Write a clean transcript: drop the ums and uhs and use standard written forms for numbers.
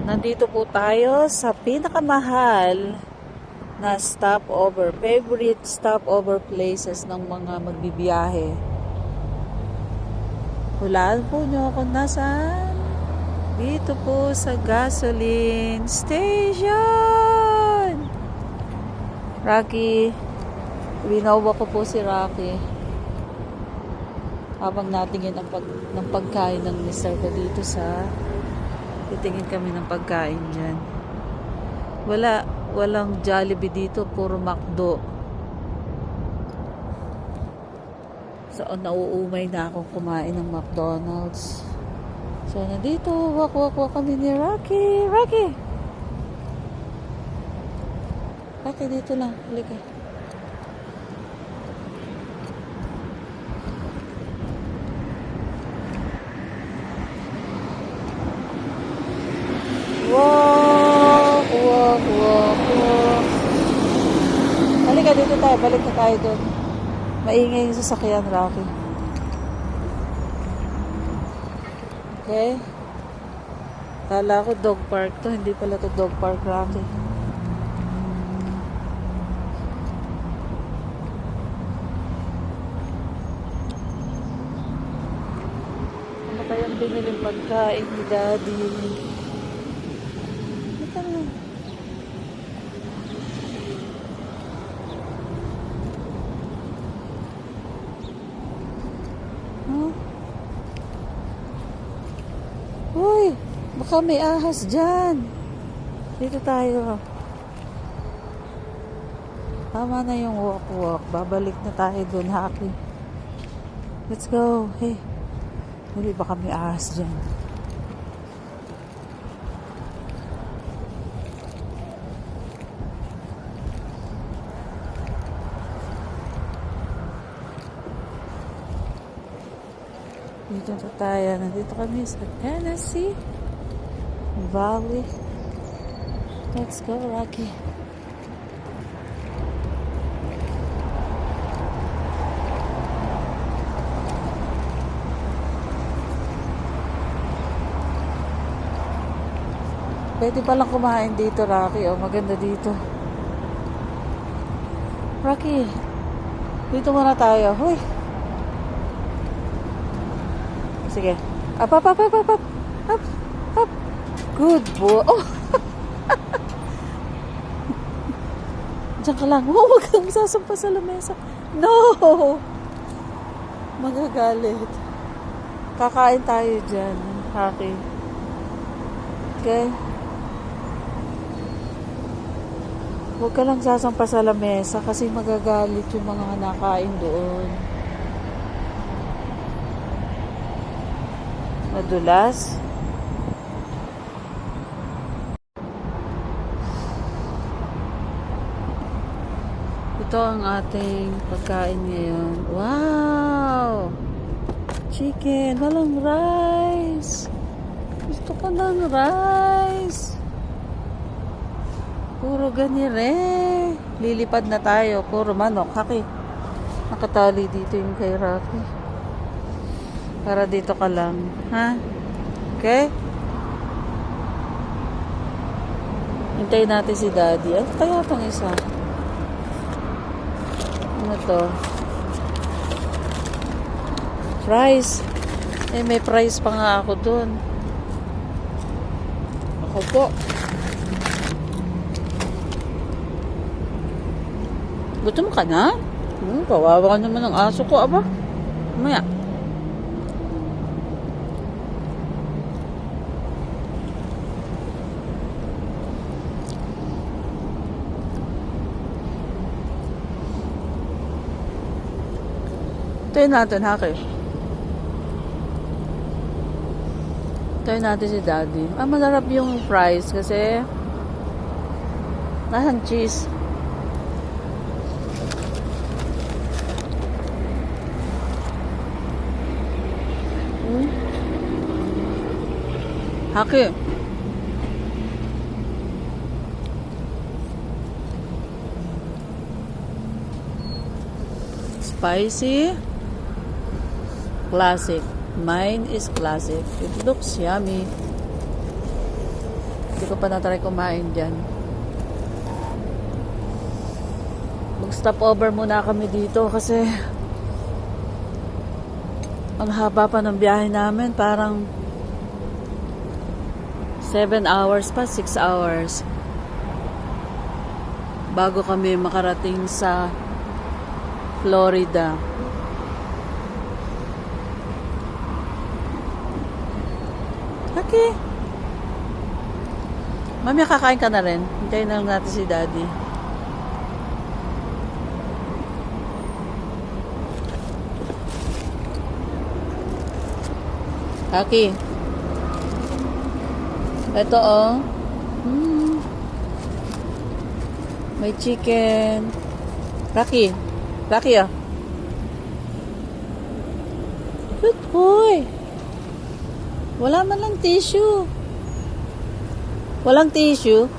Nandito po tayo sa pinakamahal na stopover, favorite stopover places ng mga magbibiyahe. Hulaan po nyo kung nasaan. Dito po sa gasoline station. Rocky, winawa ko po si Rocky. Habang natingin ng pagkain ng mister ko dito sa titingin kami ng pagkain dyan. Walang Jollibee dito, puro McDo. So, nauumay na akong kumain ng McDonald's. So, nandito, wak kami ni Rocky. Rocky, dito lang. Halika. Walk. Halika dito tayo. Balik na tayo doon. Maingay yung sasakyan, Rocky. Okay? Kala ko dog park to. Hindi pala to dog park, Rocky. Ano kayang biniling pagkain ni Daddy? Ito na. Huh? Uy, baka may ahas dyan. Dito tayo. Tama na yung walk. Babalik na tayo dun, Happy. Let's go. Hey. Uy, baka may ahas dyan. Dito na tayo. Nandito kami sa Tennessee Valley. Let's go, Rocky. Pwede palang kumain dito, Rocky. Oh, maganda dito. Rocky, dito muna tayo. Huy. Sige. Up. Good boy. Oh. Diyan ka lang. Oh, wag kang sasampa sa lamesa. No! Magagalit. Kakain tayo dyan. Rocky. Okay? Huwag ka lang sasampa sa lamesa kasi magagalit yung mga nakain doon. Madulas. Ito ang ating pagkain ngayon. Wow! Chicken. Walang rice. Gusto ko ng rice. Puro ganire. Lilipad na tayo. Puro manok. Haki. Nakatali dito yung kay Rocky. Para dito ka lang. Ha? Okay? Hintayin natin si Daddy. Ano kaya itong isa? Ano to? Fries. Eh, may fries pa nga ako dun. Ako po. Gutom ka na? Kawawa naman ang aso ko, aba. Mamaya. Tayo natin, Haki. Tayo natin si Daddy. Masarap yung fries kasi nasang cheese. Haki. Spicy. Classic. Mine is classic. It looks yummy. Hindi ko pa na-try kumain dyan. Mag-stop over muna kami dito kasi ang haba pa ng biyahe namin. Parang 7 hours pa, 6 hours. Bago kami makarating sa Florida. Okay. Mami, kakain ka na rin. Hintayin na lang natin si Daddy. Kaki. Ito oh. May chicken. Kaki. Kaki ah. Good boy. Wala man lang tissue. Walang tissue.